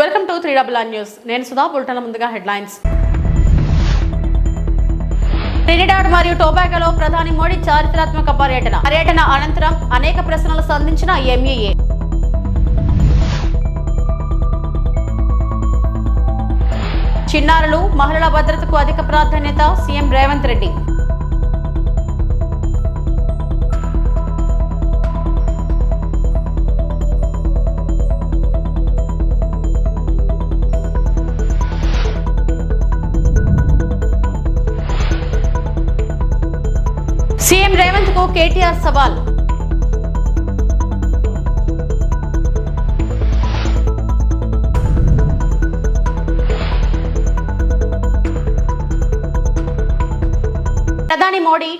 Welcome to 3RR news. నేను Sudha. Bulletin ముందుగా headlines. Trinidad మరియు టొబాగోలో ప్రధాని మోడీ చారిత్రాత్మక పర్యటన అనంతరం అనేక ప్రశ్నలు సంధించిన ఎంఈఏ. చిన్నారులు, మహిళల భద్రతకు అధిక ప్రాధాన్యత సీఎం రేవంత్ రెడ్డి. సీఎం రేవంత్ కు కేటీఆర్ సవాల్. ప్రధాని మోడీ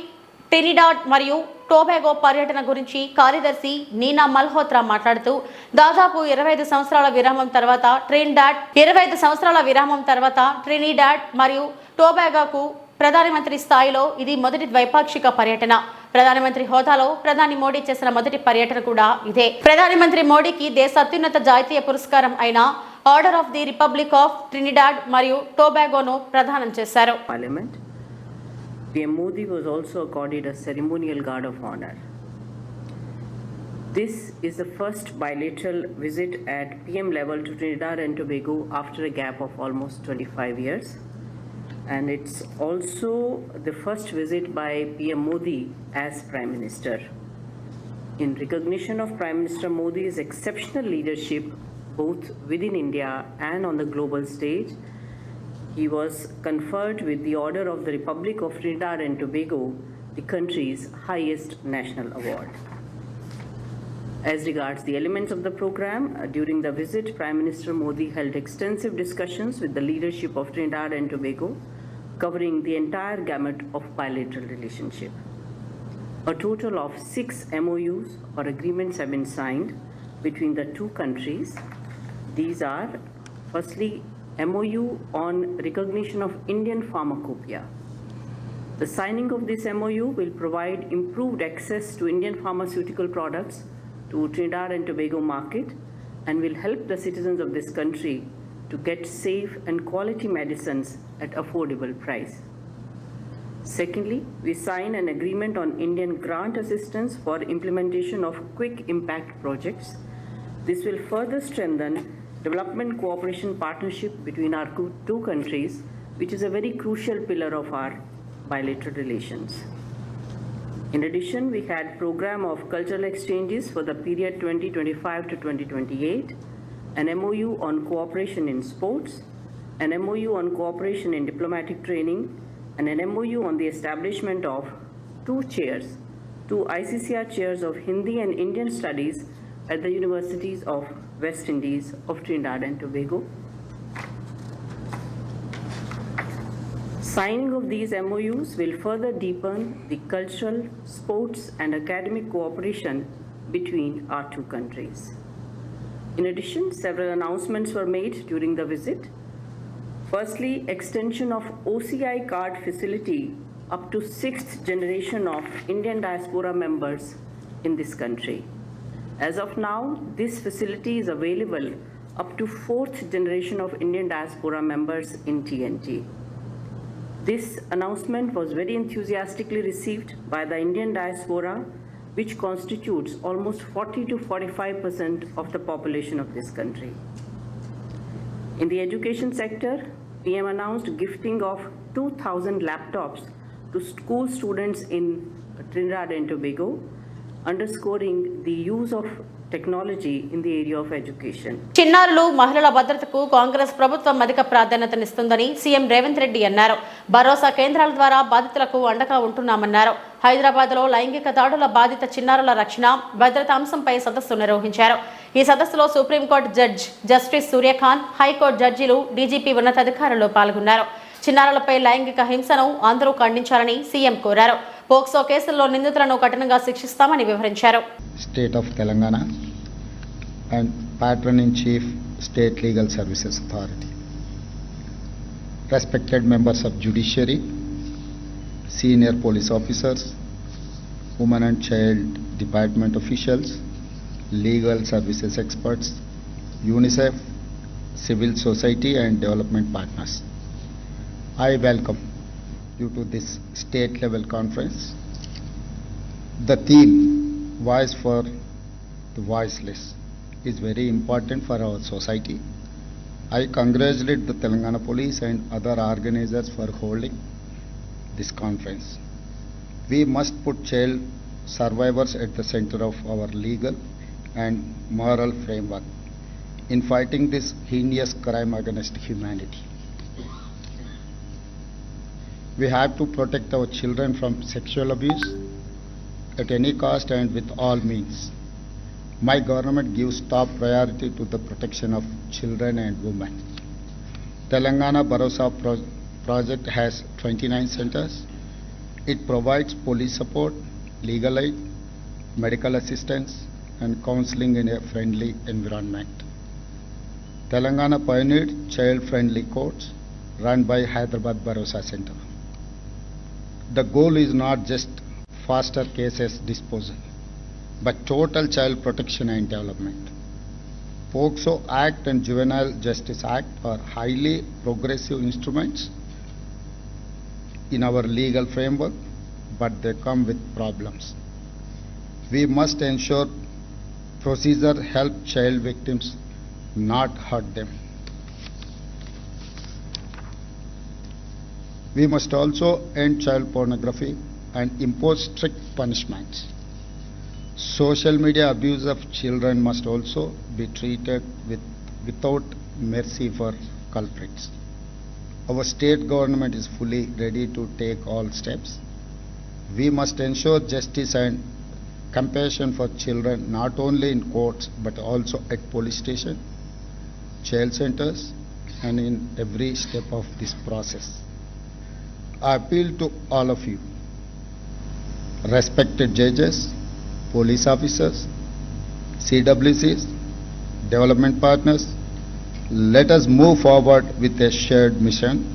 ట్రినిడాడ్ మరియు టొబాగో పర్యటన గురించి కార్యదర్శి నీనా మల్హోత్రా మాట్లాడుతూ, దాదాపు 25 సంవత్సరాల విరామం తర్వాత ట్రినిడాడ్ మరియు టొబాగోకు ప్రధానమంత్రి స్థాయిలో ఇది మొదటి ద్వైపాక్షిక పర్యటన. ప్రధానమంత్రి హోదాలో ప్రధాని మోడీ చేసిన మొదటి పర్యటన కూడా ఇదే. ప్రధానమంత్రి మోడీకి దేశ అత్యున్నత జాతీయ పురస్కారం అయిన order of the republic of Trinidad మరియు టొబాగోను ప్రదానం చేశారు. PM Modi was also accorded a ceremonial guard of honor. This is the first bilateral visit at PM level to Trinidad and Tobago after a gap of almost 25 years. And it's also the first visit by PM Modi as Prime Minister. In recognition of Prime Minister Modi's exceptional leadership both within India and on the global stage, he was conferred with the Order of the Republic of Trinidad and Tobago, the country's highest national award. As regards the elements of the program, during the visit, Prime Minister Modi held extensive discussions with the leadership of Trinidad and Tobago, covering the entire gamut of bilateral relationship. A total of 6 MOUs or agreements have been signed between the two countries. These are, firstly, MOU on recognition of Indian pharmacopoeia. The signing of this MOU will provide improved access to Indian pharmaceutical products to Trinidad and Tobago market and will help the citizens of this country to get safe and quality medicines at affordable price. Secondly, we sign an agreement on Indian grant assistance for implementation of quick impact projects. This will further strengthen development cooperation partnership between our two countries, which is a very crucial pillar of our bilateral relations. In addition, we had program of cultural exchanges for the period 2025 to 2028, an MOU on cooperation in sports, an MOU on cooperation in diplomatic training, and an MOU on the establishment of two ICCR chairs of Hindi and Indian studies at the universities of West Indies of Trinidad and Tobago. Signing of these MOUs will further deepen the cultural, sports and academic cooperation between our two countries. In addition, several announcements were made during the visit. Firstly, extension of OCI card facility up to 6th generation of Indian diaspora members in this country. As of now, this facility is available up to 4th generation of Indian diaspora members in TNT. This announcement was very enthusiastically received by the Indian diaspora, which constitutes almost 40 to 45% of the population of this country. In the education sector, PM announced gifting of 2,000 laptops to school students in Trinidad and Tobago, underscoring the use of technology in the area of education. చిన్నారులు, మహిళల భద్రతకు కాంగ్రెస్ ప్రభుత్వం అధిక ప్రాధాన్యతనిస్తుందని CM Revanth Reddy అన్నారు. భరోసా కేంద్రాల ద్వారా బాధితులకు అండగా ఉంటున్నామన్నారు. హైదరాబాద్లో లైంగిక దాడుల బాధిత చిన్నారుల రక్షణ, భద్రత అంశంపై సదస్సు నిర్వహించారు. ఈ సదస్సులో supreme court judge justice Surya Kant, high court జడ్జీలు, డీజీపీ ఉన్నతాధికారులు పాల్గొన్నారు. చిన్నారులపై లైంగిక హింసను అందరూ ఖండించాలని సీఎం కోరారు. పోక్సో కేసుల్లో నిందితులను కఠినంగా శిక్షిస్తామని వివరించారు. State of Telangana and pattern in chief state legal services authority, respected members of judiciary, senior police officers, women and child department officials, legal services experts, UNICEF, civil society and development partners. I welcome you to this state level conference. The theme, Voice for the Voiceless, is very important for our society. I congratulate the Telangana Police and other organizers for holding this conference. We must put child survivors at the center of our legal and moral framework in fighting this heinous crime against humanity. We have to protect our children from sexual abuse at any cost and with all means. My government gives top priority to the protection of children and women. Telangana Bharosa project has 29 centers. It provides police support, legal aid, medical assistance, and counseling in a friendly environment. Telangana pioneered child-friendly courts run by Hyderabad Bharosa Center. The goal is not just faster cases disposal, but total child protection and development. POCSO Act and Juvenile Justice Act are highly progressive instruments in our legal framework, but they come with problems. We must ensure procedure help child victims, not hurt them. We must also end child pornography and impose strict punishments. Social media abuse of children must also be treated without mercy for culprits. Our state government is fully ready to take all steps. We must ensure justice and compassion for children not only in courts but also at police station, child centers, and in every step of this process. I appeal to all of you, respected judges, police officers, CWCs, development partners, let us move forward with a shared mission.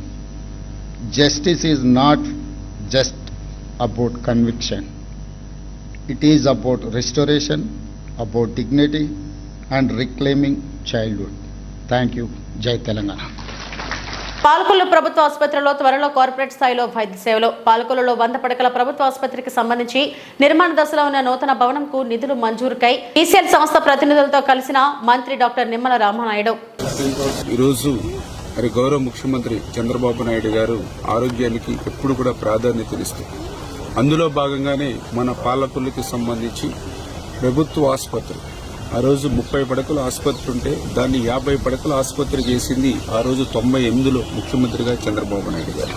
Justice is not just about conviction. It is about restoration, about dignity, and reclaiming childhood. Thank you. Jai Telangana. Palakollu ప్రభుత్వ ఆసుపత్రిలో త్వరలో corporate స్థాయిలో వైద్య సేవలు. పాలకొల్లులో 100 పడకల ప్రభుత్వ ఆసుపత్రికి సంబంధించి నిర్మాణ దశలో ఉన్న నూతన భవనంకు నిధులు మంజూరుకై ఈసీఎల్ సంస్థ ప్రతినిధులతో కలిసిన మంత్రి డాక్టర్ నిమ్మల రామానాయుడు. ఈరోజు గౌరవ ముఖ్యమంత్రి చంద్రబాబు నాయుడు గారు ఆరోగ్యానికి ఎప్పుడు కూడా ప్రాధాన్యతనిస్తూ అందులో భాగంగానే మన పాలకొల్లుకి సంబంధించి ప్రభుత్వ ఆసుపత్రి ఆ రోజు 30 పడకల ఆసుపత్రి ఉంటే దాన్ని 50 పడకల ఆసుపత్రి చేసింది ఆ రోజు 98లో ముఖ్యమంత్రిగా చంద్రబాబు నాయుడు గారు.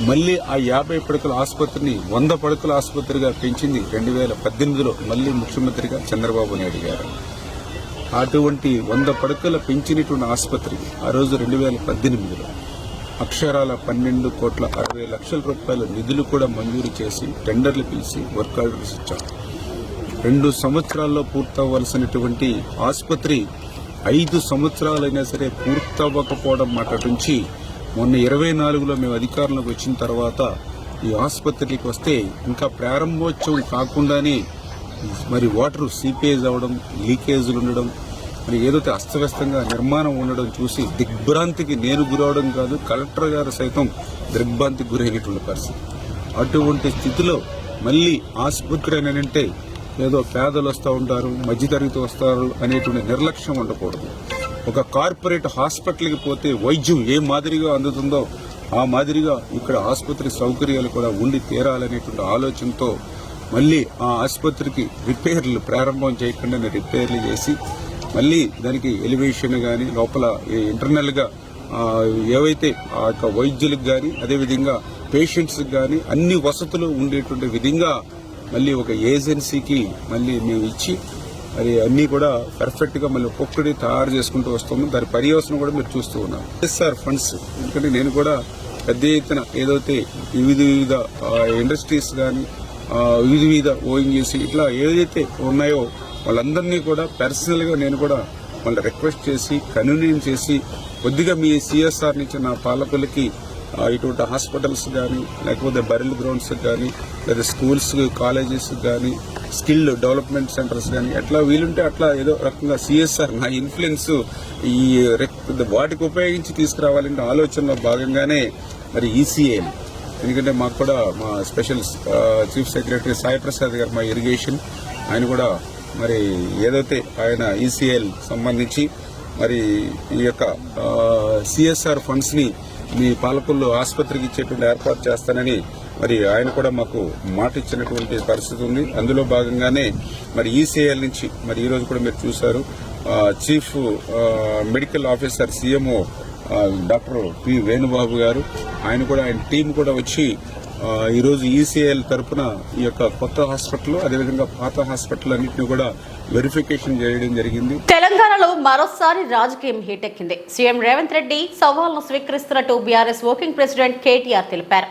మళ్లీ ఆ 50 పడకల ఆసుపత్రిని 100 పడకల ఆసుపత్రిగా పెంచింది 2018లో మళ్లీ ముఖ్యమంత్రిగా చంద్రబాబు నాయుడు గారు. అటువంటి 100 పడకల పెంచినటువంటి ఆసుపత్రి ఆ రోజు 2018లో అక్షరాల 12,60,00,000 రూపాయల నిధులు కూడా మంజూరు చేసి టెండర్లు పిలిచి వర్క్ ఆర్డర్స్ ఇచ్చారు. 2 సంవత్సరాల్లో పూర్తవ్వాల్సినటువంటి ఆసుపత్రి 5 సంవత్సరాలైనా సరే పూర్తవ్వకపోవడం మాట నుంచి మొన్న 24లో మేము అధికారంలోకి వచ్చిన తర్వాత ఈ ఆసుపత్రికి వస్తే ఇంకా ప్రారంభోత్సవం కాకుండానే మరి వాటర్ సీపేజ్ అవడం, లీకేజీలు ఉండడం, మరి ఏదైతే అస్తవ్యస్తంగా నిర్మాణం ఉండడం చూసి దిగ్భ్రాంతికి నేను గురవడం కాదు, కలెక్టర్ గారు సైతం దిగ్భ్రాంతికి గురైనటువంటి పరిస్థితి. అటువంటి స్థితిలో మళ్లీ ఆసుపత్రి అంటే ఏదో పేదలు వస్తూ ఉంటారు, మధ్యతరగతి వస్తారు అనేటువంటి నిర్లక్ష్యం ఉండకూడదు. ఒక కార్పొరేట్ హాస్పిటల్కి పోతే వైద్యం ఏ మాదిరిగా అందుతుందో ఆ మాదిరిగా ఇక్కడ ఆసుపత్రి సౌకర్యాలు కూడా ఉండి తీరాలనేటువంటి ఆలోచనతో మళ్లీ ఆ ఆసుపత్రికి రిపేర్లు ప్రారంభం చేయకుండానే రిపేర్లు చేసి మళ్లీ దానికి ఎలివేషన్ గాని లోపల ఇంటర్నల్ గా ఏవైతే ఆ యొక్క వైద్యులకు గాని అదేవిధంగా పేషెంట్స్ గాని అన్ని వసతులు ఉండేటువంటి విధంగా మళ్లీ ఒక ఏజెన్సీకి మళ్లీ మేము ఇచ్చి అది అన్ని కూడా పర్ఫెక్ట్ గా మళ్ళీ ఒక్కొక్కటి తయారు చేసుకుంటూ వస్తాము. దాని పర్యవసనం కూడా మీరు చూస్తూ ఉన్నారు. ఎస్ఆర్ ఫండ్స్, ఎందుకంటే నేను కూడా పెద్ద ఎత్తున ఏదైతే వివిధ ఇండస్ట్రీస్ కానీ వివిధ ఓఎన్జీసీ ఇట్లా ఏదైతే ఉన్నాయో వాళ్ళందరినీ కూడా పర్సనల్ గా నేను కూడా వాళ్ళ రిక్వెస్ట్ చేసి కన్వీనియన్ చేసి కొద్దిగా మీ సిఎస్ఆర్ నుంచి నా పాలకులకి ఇటువంటి హాస్పిటల్స్ కానీ లేకపోతే బరిల్ గ్రౌండ్స్ కానీ లేదా స్కూల్స్ కాలేజెస్ కానీ స్కిల్ డెవలప్మెంట్ సెంటర్స్ కానీ ఎట్లా వీలుంటే అట్లా ఏదో రకంగా సిఎస్ఆర్ నా ఇన్ఫ్లుయెన్స్ ఈ వాటికి ఉపయోగించి తీసుకురావాలంటే ఆలోచనలో భాగంగానే మరి ఈసీఏఎల్, ఎందుకంటే మాకు కూడా మా special chief secretary Sai Prasad గారు మా ఇరిగేషన్ ఆయన కూడా మరి ఏదైతే ఆయన ఈసీఎల్ సంబంధించి మరి ఈ యొక్క సిఎస్ఆర్ ఫండ్స్ ని మీ పాలకుల్లో ఆసుపత్రికి ఇచ్చేటువంటి ఏర్పాటు చేస్తానని మరి ఆయన కూడా మాకు మాట ఇచ్చినటువంటి పరిస్థితి ఉంది. అందులో భాగంగానే మరి ఈసీఐఎల్ నుంచి మరి ఈ రోజు కూడా మీరు చూశారు chief medical officer CMO doctor P Venubabu గారు ఆయన కూడా ఆయన టీం కూడా వచ్చి ఈరోజు ఈసీఐఎల్ తరఫున ఈ యొక్క కొత్త హాస్పిటల్ అదేవిధంగా పాత హాస్పిటల్ అన్నింటినీ కూడా వెరిఫికేషన్ చేయడం జరిగింది. తెలంగాణలో మరోసారి రాజకీయం హీటెక్కింది. సీఎం రేవంత్ రెడ్డి సవాల్ను స్వీకరిస్తున్నట్టు బీఆర్ఎస్ వర్కింగ్ ప్రెసిడెంట్ కేటీఆర్ తెలిపారు.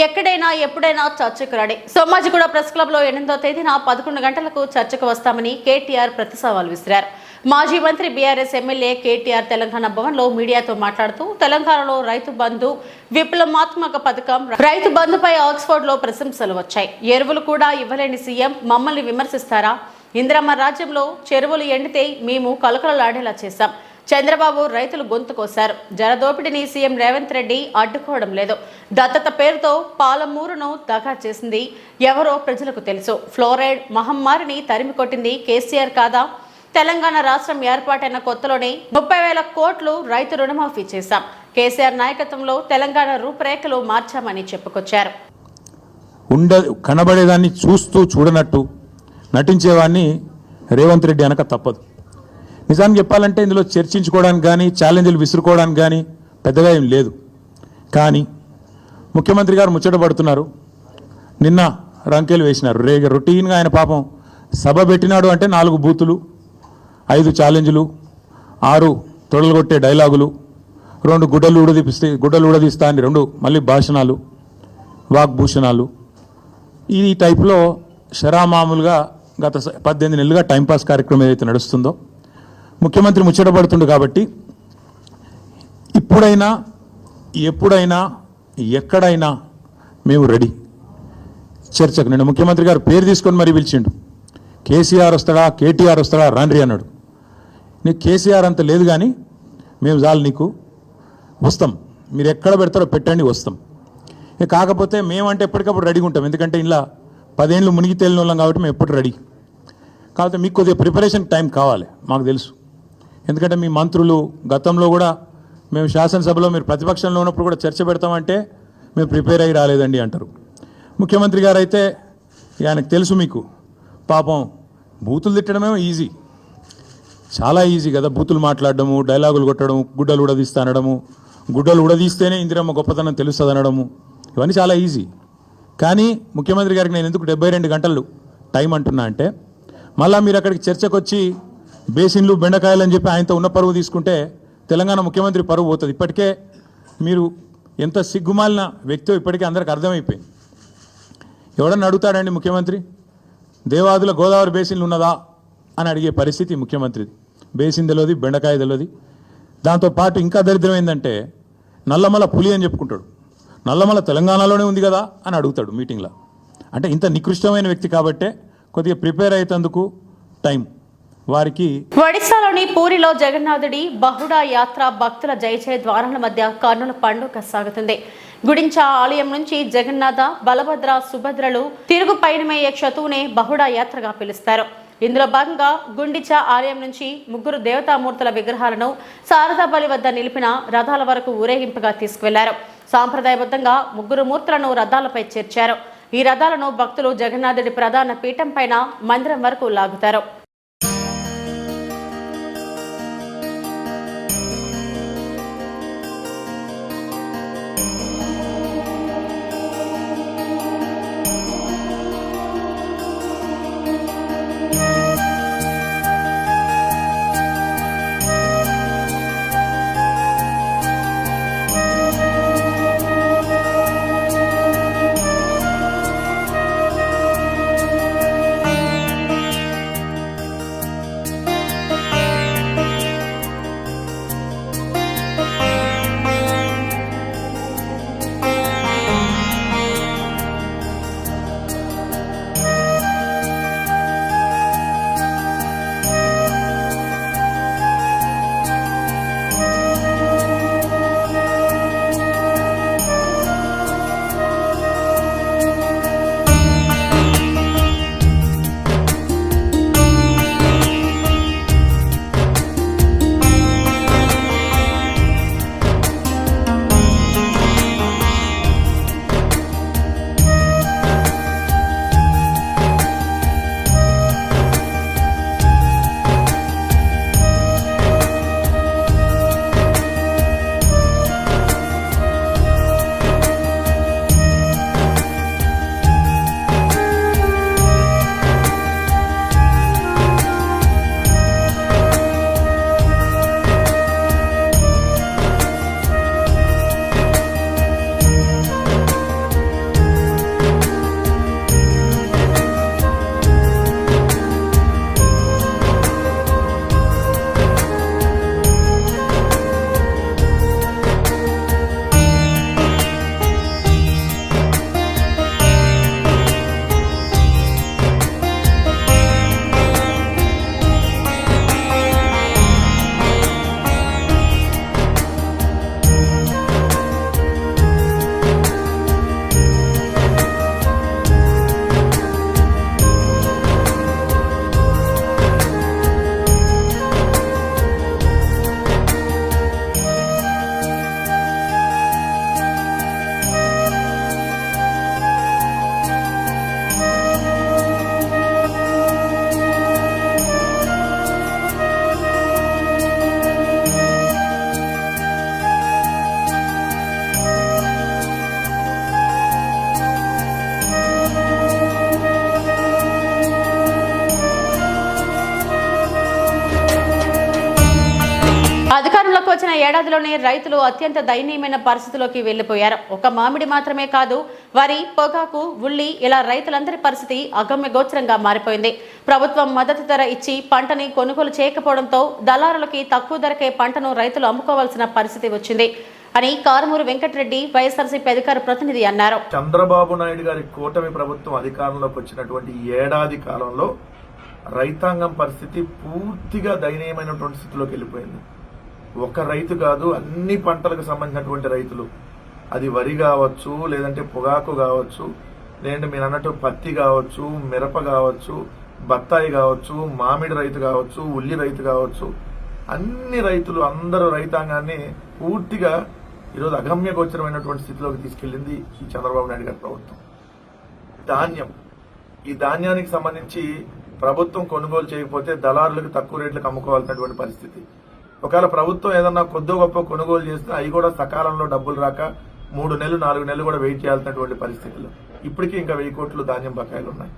ఎక్కడైనా ఎప్పుడైనా చర్చకు రెడీ. సోమాజిగూడ ప్రెస్ క్లబ్ లో 8వ తేదీన 11 గంటలకు చర్చకు వస్తామని కేటీఆర్ ప్రతి సవాల్ విసిరారు. మాజీ మంత్రి బీఆర్ఎస్ ఎమ్మెల్యే కేటీఆర్ తెలంగాణ భవన్ లో మీడియాతో మాట్లాడుతూ తెలంగాణలో రైతు బంధు విప్లవాత్మక పథకం, రైతు బంధుపై ఆక్స్ఫర్డ్ లో ప్రశంసలు వచ్చాయి. ఎరువులు కూడా ఇవ్వలేని సీఎం మమ్మల్ని విమర్శిస్తారా? ఇందిరమ్మ రాజ్యంలో చెరువులు ఎండితే మేము కలకలలాడేలా చేశాం. చంద్రబాబు రైతులు గొంతు కోశారు. జలదోపిడిని సీఎం రేవంత్ రెడ్డి అడ్డుకోవడం లేదు. దత్తత పేరుతో పాలమూరును దగా చేసింది ఎవరో ప్రజలకు తెలుసు. ఫ్లోరైడ్ మహమ్మారిని తరిమి కొట్టింది కేసీఆర్ కాదా? తెలంగాణ రాష్ట్రం ఏర్పాటైన కొత్తలోనే 30,000 కోట్లు రైతు రుణమాఫీ చేశాం. కేసీఆర్ నాయకత్వంలో తెలంగాణ రూపురేఖలు మార్చామని చెప్పుకొచ్చారు. కనబడేదాన్ని చూస్తూ చూడనట్టు నటించేవాడిని రేవంత్ రెడ్డి అనక తప్పదు. నిజానికి చెప్పాలంటే ఇందులో చర్చించుకోవడానికి కానీ ఛాలెంజ్లు విసురుకోవడానికి కానీ పెద్దగా ఏం లేదు. కానీ ముఖ్యమంత్రి గారు ముచ్చట పడుతున్నారు. నిన్న రంకెలు వేసినారు. రొటీన్గా ఆయన పాపం సభ పెట్టినాడు అంటే 4 బూతులు, 5 ఛాలెంజ్లు, 6 తొడలు కొట్టే డైలాగులు, 2 గుడ్డలు ఊడదీస్తా అని 2 మళ్ళీ భాషణాలు, వాగ్భూషణాలు. ఈ టైప్లో షరామామూలుగా గత 18 నెలలుగా టైంపాస్ కార్యక్రమం ఏదైతే నడుస్తుందో ముఖ్యమంత్రి ముచ్చటపడుతుండు. కాబట్టి ఇప్పుడైనా ఎప్పుడైనా ఎక్కడైనా మేము రెడీ చర్చకు. నిన్న ముఖ్యమంత్రి గారు పేరు తీసుకొని మరీ పిలిచిండు. కేసీఆర్ వస్తాడా కేటీఆర్ వస్తాడా రాండ్రి అన్నాడు. నీకు కేసీఆర్ అంత లేదు కానీ మేము చాలు నీకు వస్తాం, మీరు ఎక్కడ పెడతారో పెట్టండి వస్తాం. కాకపోతే మేమంటే ఎప్పటికప్పుడు రెడీగా ఉంటాం. ఎందుకంటే ఇలా 10 ఏళ్ళు మునిగి తేలిన వాళ్ళం కాబట్టి మేము ఎప్పుడు రెడీ. కాకపోతే మీకు కొద్దిగా ప్రిపరేషన్ టైం కావాలి, మాకు తెలుసు. ఎందుకంటే మీ మంత్రులు గతంలో కూడా మేము శాసనసభలో మీరు ప్రతిపక్షంలో ఉన్నప్పుడు కూడా చర్చ పెడతామంటే మేము ప్రిపేర్ అయ్యి రాలేదండి అంటారు. ముఖ్యమంత్రి గారు అయితే ఆయనకు తెలుసు మీకు పాపం బూతులు తిట్టడమే ఈజీ, చాలా ఈజీ కదా. బూతులు మాట్లాడడము, డైలాగులు కొట్టడం, గుడ్డలు ఉడదీస్తా అనడము, గుడ్డలు ఉడదీస్తేనే ఇందిరమ్మ గొప్పతనం తెలుస్తుంది అనడము, ఇవన్నీ చాలా ఈజీ. కానీ ముఖ్యమంత్రి గారికి నేను ఎందుకు 72 గంటలు టైం అంటున్నా అంటే మళ్ళీ మీరు అక్కడికి చర్చకు వచ్చి బేసిన్లు బెండకాయలు అని చెప్పి ఆయనతో ఉన్న పరువు తీసుకుంటే తెలంగాణ ముఖ్యమంత్రి పరువు పోతుంది. ఇప్పటికే మీరు ఎంత సిగ్గుమాలిన వ్యక్తో ఇప్పటికే అందరికి అర్థమైపోయింది. ఎవడన్నా అడుగుతాడండి ముఖ్యమంత్రి దేవాదుల గోదావరి బేసిన్లు ఉన్నదా అని అడిగే పరిస్థితి ముఖ్యమంత్రిది. బేసిన్ తెలియదు, బెండకాయ తెలియదు. దాంతోపాటు ఇంకా దరిద్రం ఏంటంటే నల్లమల పులి అని చెప్పుకుంటాడు. నల్లమల తెలంగాణలోనే ఉంది కదా అని అడుగుతాడు మీటింగ్లో. అంటే ఇంత నికృష్టమైన వ్యక్తి కాబట్టే కొద్దిగా ప్రిపేర్ అయ్యేందుకు టైం వారికి. ఒడిశాలోని పూరిలో జగన్నాథుడి బహుడా యాత్ర భక్తుల జయజయ ద్వారాల మధ్య కన్నుల పండుగ సాగుతుంది. గుడించా ఆలయం నుంచి జగన్నాథ, బలభద్ర, సుభద్రలు తిరుగు పయనమయ్యే క్షతువునే బహుడా యాత్రగా పిలుస్తారు. ఇందులో భాగంగా గుండిచా ఆలయం నుంచి 3 దేవతామూర్తుల విగ్రహాలను శారదాబలి వద్ద నిలిపిన రథాల వరకు ఊరేగింపుగా తీసుకువెళ్లారు. సాంప్రదాయబద్ధంగా 3 మూర్తులను రథాలపై చేర్చారు. ఈ రథాలను భక్తులు జగన్నాథుడి ప్రధాన పీఠం పైన మందిరం వరకు లాగుతారు. ఏడాదిలోనే రైతులు అత్యంత దయనీయమైన పరిస్థితిలోకి వెళ్లిపోయారు. ఒక మామిడి మాత్రమే కాదు, వరి, పొగాకు, ఉల్లి ఇలా రైతులందరి పరిస్థితి అగమ్యగోచరంగా మారిపోయింది. ప్రభుత్వం మద్దతు ధర ఇచ్చి పంటని కొనుగోలు చేయకపోవడంతో దళారులకి తక్కువ ధరకే పంటను రైతులు అమ్ముకోవాల్సిన పరిస్థితి వచ్చింది అని కారుమూరి వెంకటరెడ్డి వైఎస్ఆర్సీపీ అధికార ప్రతినిధి అన్నారు. చంద్రబాబు నాయుడు గారి కూటమి ప్రభుత్వం అధికారంలోకి వచ్చినటువంటి ఏడాది కాలంలో రైతాంగం పరిస్థితి పూర్తిగా దయనీయమైనటువంటి స్థితిలోకి వెళ్ళిపోయింది. ఒక రైతు కాదు, అన్ని పంటలకు సంబంధించినటువంటి రైతులు, అది వరి కావచ్చు, లేదంటే పొగాకు కావచ్చు, లేదంటే మీరు అన్నట్టు పత్తి కావచ్చు, మిరప కావచ్చు, బత్తాయి కావచ్చు, మామిడి రైతు కావచ్చు, ఉల్లి రైతు కావచ్చు, అన్ని రైతులు అందరూ రైతాంగాన్ని పూర్తిగా ఈరోజు అగమ్య గోచరమైనటువంటి స్థితిలోకి తీసుకెళ్లింది ఈ చంద్రబాబు నాయుడు గారి ప్రభుత్వం. ధాన్యం, ఈ ధాన్యానికి సంబంధించి ప్రభుత్వం కొనుగోలు చేయకపోతే దళారులకు తక్కువ రేట్లకు అమ్ముకోవాల్సినటువంటి పరిస్థితి. ఒకవేళ ప్రభుత్వం ఏదన్నా కొద్ది గొప్ప కొనుగోలు చేస్తే అవి కూడా సకాలంలో డబ్బులు రాక 3 నెలలు 4 నెలలు కూడా వెయిట్ చేయాల్సినటువంటి పరిస్థితులు. ఇప్పటికీ ఇంకా 1000 కోట్లు ధాన్యం బకాయిలు ఉన్నాయి.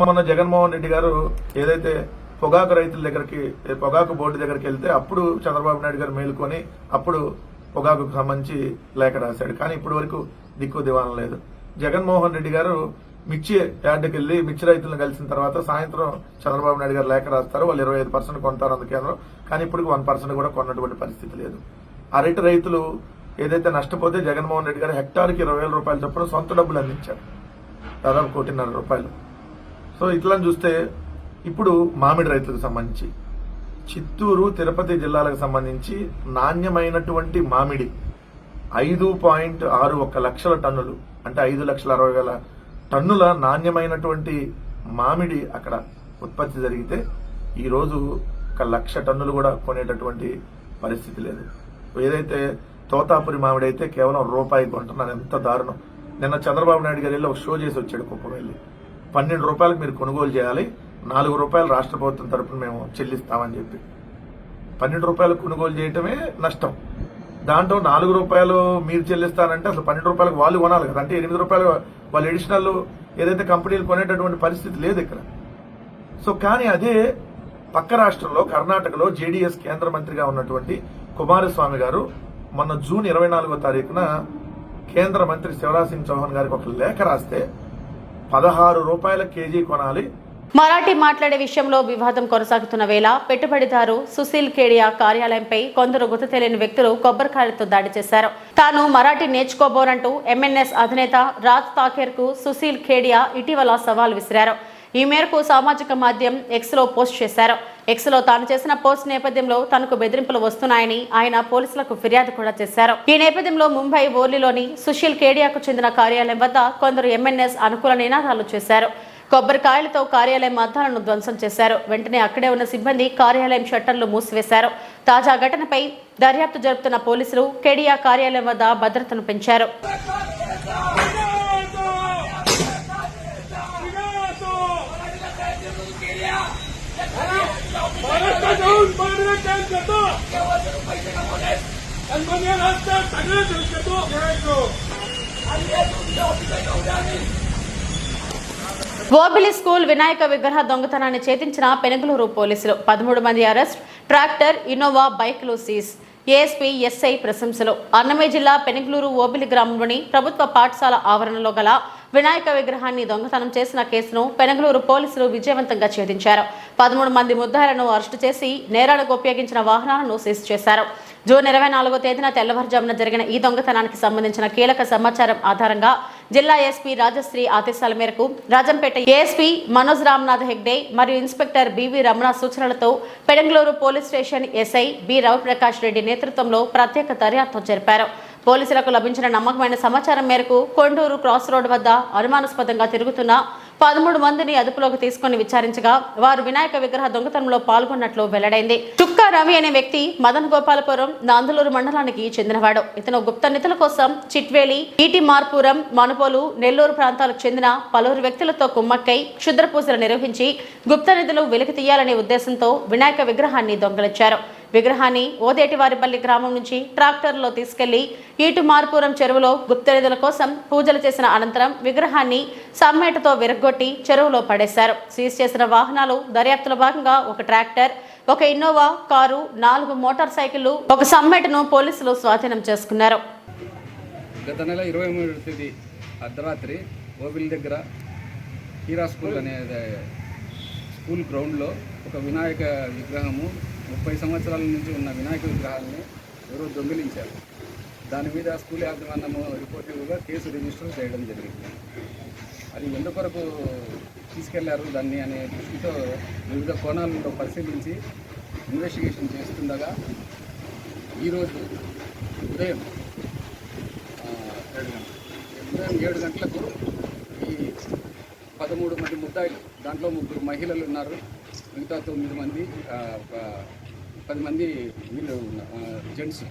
మొన్న జగన్మోహన్ రెడ్డి గారు ఏదైతే పొగాకు రైతుల దగ్గరికి, పొగాకు బోర్డు దగ్గరికి వెళ్తే అప్పుడు చంద్రబాబు నాయుడు గారు మేలుకొని అప్పుడు పొగాకు సంబంధించి లేఖ రాశాడు. కానీ ఇప్పటి వరకు దిక్కు దివాణం లేదు. జగన్మోహన్ రెడ్డి గారు మిర్చి యార్డుకి వెళ్లి మిర్చి రైతులను కలిసిన తర్వాత సాయంత్రం చంద్రబాబు నాయుడు గారు లేఖ రాస్తారు. వాళ్ళు 25% కొంటారు అందు కేంద్రం, కానీ ఇప్పటికి 1% కూడా కొన్నటువంటి పరిస్థితి లేదు. అరటి రైతులు ఏదైతే నష్టపోతే జగన్మోహన్ రెడ్డి గారు హెక్టార్కి 20,000 రూపాయలు చొప్పున సొంత డబ్బులు అందించారు, దాదాపు 1,50,00,000 రూపాయలు. సో ఇట్లా చూస్తే ఇప్పుడు మామిడి రైతులకు సంబంధించి చిత్తూరు, తిరుపతి జిల్లాలకు సంబంధించి నాణ్యమైనటువంటి మామిడి 5.61 లక్షల టన్నులు, అంటే 5,60,000 టన్నుల నాణ్యమైనటువంటి మామిడి అక్కడ ఉత్పత్తి జరిగితే ఈరోజు 1,00,000 టన్నులు కూడా కొనేటటువంటి పరిస్థితి లేదు. ఏదైతే తోతాపురి మామిడి అయితే కేవలం రూపాయి కొంటున్నారు. ఎంత దారుణం. నిన్న చంద్రబాబు నాయుడు గారు వెళ్ళి ఒక షో చేసి వచ్చాడు కుప్పం వెళ్ళి. 12 రూపాయలకు మీరు కొనుగోలు చేయాలి, 4 రూపాయలు రాష్ట్ర ప్రభుత్వం తరఫున మేము చెల్లిస్తామని చెప్పి 12 రూపాయలకు కొనుగోలు చేయటమే నష్టం. దాంట్లో 4 రూపాయలు మీరు చెల్లిస్తానంటే అసలు 12 రూపాయలకు వాళ్ళు కొనాలి కదా. అంటే 8 రూపాయలు వాళ్ళు అడిషనల్ ఏదైతే కంపెనీలు కొనేటటువంటి పరిస్థితి లేదు ఇక్కడ. సో కానీ అదే పక్క రాష్ట్రంలో కర్ణాటకలో జేడీఎస్ కేంద్ర మంత్రిగా ఉన్నటువంటి కుమారస్వామి గారు మొన్న జూన్ 24వ తారీఖున కేంద్ర మంత్రి శివరాజ్ సింగ్ చౌహాన్ గారికి ఒక లేఖ రాస్తే 16 రూపాయల కేజీ కొనాలి. మరాఠీ మాట్లాడే విషయంలో వివాదం కొనసాగుతున్న వేళ పెట్టుబడిదారు సుశీల్ కేడియా కార్యాలయంపై కొందరు గుర్తు తెలియని వ్యక్తులు కొబ్బరికాయలతో దాడి చేశారు. తాను మరాఠీ నేర్చుకోబోనంటూ ఎంఎన్ఎస్ అధినేత రాజ్ ఠాకూర్ కు సుశీల్ కేడియా ఇటీవల సవాల్ విసిరారు. ఈ మేరకు సామాజిక మాధ్యమం ఎక్స్ లో పోస్ట్ చేశారు. ఎక్స్ లో తాను చేసిన పోస్ట్ నేపథ్యంలో తనకు బెదిరింపులు వస్తున్నాయని ఆయన పోలీసులకు ఫిర్యాదు కూడా చేశారు. ఈ నేపథ్యంలో ముంబై ఓర్లీలోని సుశీల్ కేడియాకు చెందిన కార్యాలయం వద్ద కొందరు ఎంఎన్ఎస్ అనుకూల నినాదాలు చేశారు. కొబ్బరికాయలతో కార్యాలయం అద్దాలను ధ్వంసం చేశారు. వెంటనే అక్కడే ఉన్న సిబ్బంది కార్యాలయం షట్టర్లు మూసివేశారు. తాజా ఘటనపై దర్యాప్తు జరుపుతున్న పోలీసులు కేడియా కార్యాలయం వద్ద భద్రతను పెంచారు. ఓబిలి స్కూల్ వినాయక విగ్రహ దొంగతనాన్ని ఛేదించిన పెనుగులూరు పోలీసులు. 13 మంది అరెస్ట్, ట్రాక్టర్, ఇన్నోవా బైక్లు సీజ్. ఏఎస్పీ ఎస్ఐ ప్రశంసలు. అన్నమయ్య జిల్లా పెనుగులూరు ఓబిలి గ్రామంలోని ప్రభుత్వ పాఠశాల ఆవరణలో గల వినాయక విగ్రహాన్ని దొంగతనం చేసిన కేసును పెనుగులూరు పోలీసులు విజయవంతంగా ఛేదించారు. 13 మంది ముద్దాయిలను అరెస్టు చేసి నేరాలకు ఉపయోగించిన వాహనాలను సీజ్ చేశారు. జూన్ 24వ తేదీన తెల్లవారుజామున జరిగిన ఈ దొంగతనానికి సంబంధించిన కీలక సమాచారం ఆధారంగా జిల్లా ఎస్పీ రాజశ్రీ ఆదేశాల మేరకు రాజంపేట ఏఎస్పీ మనోజ్ రామ్నాథ్ హెగ్డే మరియు ఇన్స్పెక్టర్ బివి రమణ సూచనలతో Penugulur police station SI B Raviprakash Reddy నేతృత్వంలో ప్రత్యేక దర్యాప్తు జరిపారు. పోలీసులకు లభించిన నమ్మకమైన సమాచారం మేరకు కొండూరు క్రాస్ రోడ్ వద్ద అనుమానాస్పదంగా తిరుగుతున్న 13 మందిని అదుపులోకి తీసుకుని విచారించగా వారు వినాయక విగ్రహ దొంగతనంలో పాల్గొన్నట్లు వెల్లడైంది. చుక్కా రవి అనే వ్యక్తి మదన్ గోపాలపురం నాందులూరు మండలానికి చెందినవాడు. ఇతను గుప్త నిధుల కోసం చిట్వేలి, ఈటి మార్పురం, మనుపోలు, నెల్లూరు ప్రాంతాలకు చెందిన పలువురు వ్యక్తులతో కుమ్మక్కై క్షుద్ర పూజలు నిర్వహించి గుప్త నిధులు వెలికి తీయాలనే ఉద్దేశంతో వినాయక విగ్రహాన్ని దొంగలించారు. విగ్రహాన్ని ఓదేటివారిపల్లి గ్రామం నుంచి ట్రాక్టర్లో తీసుకెళ్లి ఈటు మార్పురం చెరువులో గుప్త నిధుల కోసం పూజలు చేసిన అనంతరం విగ్రహాన్ని సమ్మేటతో విరగ్గొట్టి చెరువులో పడేశారు. సీజ్ చేసిన వాహనాలు దర్యాప్తులో భాగంగా ఒక ట్రాక్టర్, ఒక ఇన్నోవా కారు, 4 మోటార్ సైకిళ్లు, ఒక సమ్మెటను పోలీసులు స్వాధీనం చేసుకున్నారు. గత నెల 23వ తేదీ అర్ధరాత్రి ఓబిల్ దగ్గర హీరా స్కూల్ అనే స్కూల్ గ్రౌండ్లో ఒక వినాయక విగ్రహము 30 సంవత్సరాల నుంచి ఉన్న వినాయక విగ్రహాన్ని ఎవరో దొంగిలించారు. దాని మీద స్కూల్ యాజమాన్యము రిపోర్టివ్గా కేసు రిజిస్టర్ చేయడం జరిగింది. అది ఎందుకొరకు తీసుకెళ్లారు దాన్ని అనే దృష్టితో వివిధ కోణాలలో పరిశీలించి ఇన్వెస్టిగేషన్ చేస్తుండగా ఈరోజు ఉదయం 7 గంటలకు ఈ 13 మంది ముద్దాయిలు, దాంట్లో 3 మహిళలు ఉన్నారు, మిగతా 9 మంది, ఒక 10 మంది వీళ్ళు జెంట్స్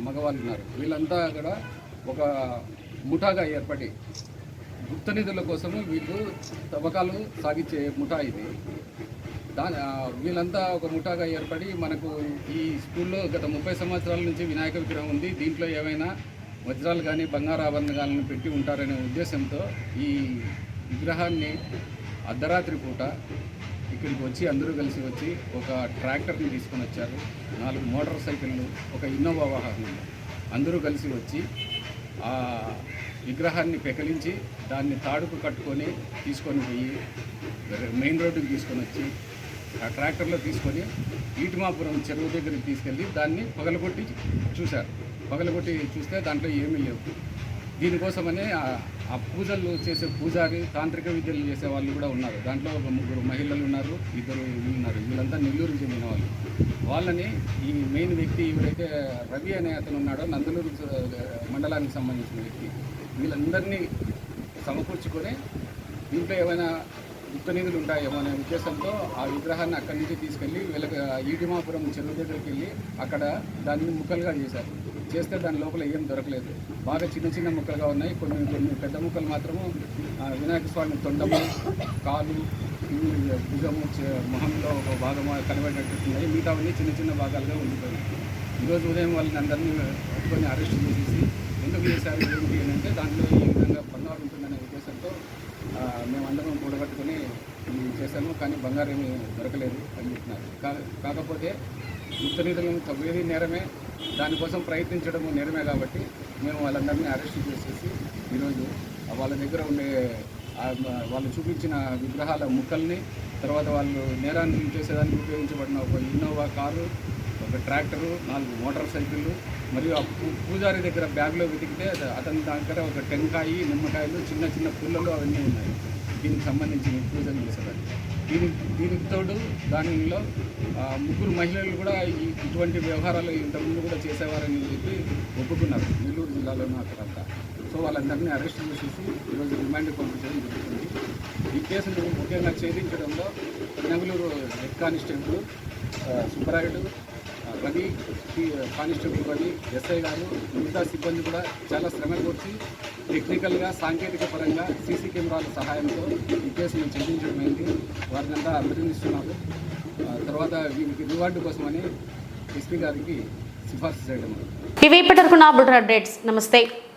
మగవాళ్ళు ఉన్నారు. వీళ్ళంతా కూడా ఒక ముఠాగా ఏర్పడి గుప్త నిధుల కోసము వీళ్ళు తవ్వకాలు సాగించే ముఠా ఇది. వీళ్ళంతా ఒక ముఠాగా ఏర్పడి మనకు ఈ స్కూల్లో గత 30 సంవత్సరాల నుంచి వినాయక విగ్రహం ఉంది, దీంట్లో ఏమైనా వజ్రాలు కానీ బంగారు ఆభరణాలను పెట్టి ఉంటారనే ఉద్దేశంతో ఈ విగ్రహాన్ని అర్ధరాత్రి పూట ఇక్కడికి వచ్చి అందరూ కలిసి వచ్చి ఒక ట్రాక్టర్ని తీసుకొని వచ్చారు, 4 మోటార్ సైకిళ్ళు, ఒక ఇన్నోవా వాహనం, అందరూ కలిసి వచ్చి ఆ విగ్రహాన్ని పెకలించి దాన్ని తాడుకు కట్టుకొని తీసుకొని పోయి మెయిన్ రోడ్డుకి తీసుకొని వచ్చి ఆ ట్రాక్టర్లో తీసుకొని ఈటిమాపురం చెరువు దగ్గరికి తీసుకెళ్ళి దాన్ని పగలగొట్టి చూశారు. పగలగొట్టి చూస్తే దాంట్లో ఏమీ లేవు. దీనికోసమనే ఆ పూజలు చేసే పూజారి, తాంత్రిక విద్యలు చేసే వాళ్ళు కూడా ఉన్నారు. దాంట్లో ఒక 3 మహిళలు ఉన్నారు, 2 వీళ్ళు ఉన్నారు. వీళ్ళంతా నెల్లూరుకు చెందిన వాళ్ళు. వాళ్ళని ఈ మెయిన్ వ్యక్తి ఎవరైతే రవి అనే అతను ఉన్నాడో, నందలూరు మండలానికి సంబంధించిన వ్యక్తి, వీళ్ళందరినీ సమకూర్చుకొని దీంట్లో ఏమైనా గుప్త నిధులు ఉంటాయేమో అనే ఉద్దేశంతో ఆ విగ్రహాన్ని అక్కడి నుంచి తీసుకెళ్ళి వీళ్ళకి ఈటిమాపురం చెరువు దగ్గరికి వెళ్ళి అక్కడ దాన్ని ముక్కలుగా చేశారు. చేస్తే దాని లోపల ఏం దొరకలేదు. బాగా చిన్న చిన్న ముక్కలుగా ఉన్నాయి. కొన్ని పెద్ద ముక్కలు మాత్రము వినాయక స్వామి తొండము, కాలు, భుజము, మొహంలో ఒక భాగం కనబడేటట్టున్నాయి. మిగతావన్నీ చిన్న చిన్న భాగాలుగా ఉండిపోయాయి. ఈరోజు ఉదయం వాళ్ళని అందరినీ పట్టుకొని అరెస్ట్ చేసేసి ఎందుకు చేశారు ఏంటి అని అంటే దాంట్లో ఈ విధంగా బంగారు ఉంటుందనే ఉద్దేశంతో మేమందరం కూడగట్టుకొని చేశాము. కానీ బంగారు ఏమీ దొరకలేదు అని చెప్తున్నారు. కాకపోతే గుప్త నిధులను తవ్వేది నేరమే, దానికోసం ప్రయత్నించడము నేరమే. కాబట్టి మేము వాళ్ళందరినీ అరెస్ట్ చేసేసి ఈరోజు వాళ్ళ దగ్గర ఉండే వాళ్ళు చూపించిన విగ్రహాల ముక్కల్ని, తర్వాత వాళ్ళు నేరాన్ని చేసేదానికి ఉపయోగించబడిన ఒక ఇన్నోవా కారు, ఒక ట్రాక్టరు, 4 మోటార్ సైకిళ్ళు, మరియు ఆ పూజారి దగ్గర బ్యాగ్లో వెతికితే అతని దగ్గర ఒక టెంకాయి, నిమ్మకాయలు, చిన్న చిన్న పుల్లలు అవన్నీ ఉన్నాయి దీనికి సంబంధించి పూజలు చేసేదాన్ని. దీనికి తోడు దానిలో 3 మహిళలు కూడా ఇటువంటి వ్యవహారాలు ఇంతకుముందు కూడా చేసేవారని చెప్పి ఒప్పుకున్నారు, నెల్లూరు జిల్లాలోనూ అక్కడంతా. సో వాళ్ళందరినీ అరెస్ట్ చేసేసి ఈరోజు రిమాండ్కి పంపించడం జరుగుతుంది. ఈ కేసును ముఖ్యంగా ఛేదించడంలో Nellore head constable Subbarayudu, Ravi, constable Ravi, SI గారు, మిగతా సిబ్బంది కూడా చాలా శ్రమ కోర్చి టెక్నికల్గా, సాంకేతిక పరంగా సీసీ కెమెరాల సహాయంతో ఈ కేసును ఛేదించడం అయింది. వారిని అంతా అభినందిస్తున్నారు. తర్వాత వీరికి రివార్డు కోసమని ఎస్పీ గారికి సిఫార్సు చేయడం. ఇవి ఇప్పటివరకు నా బుల్టన్ అప్డేట్స్. నమస్తే.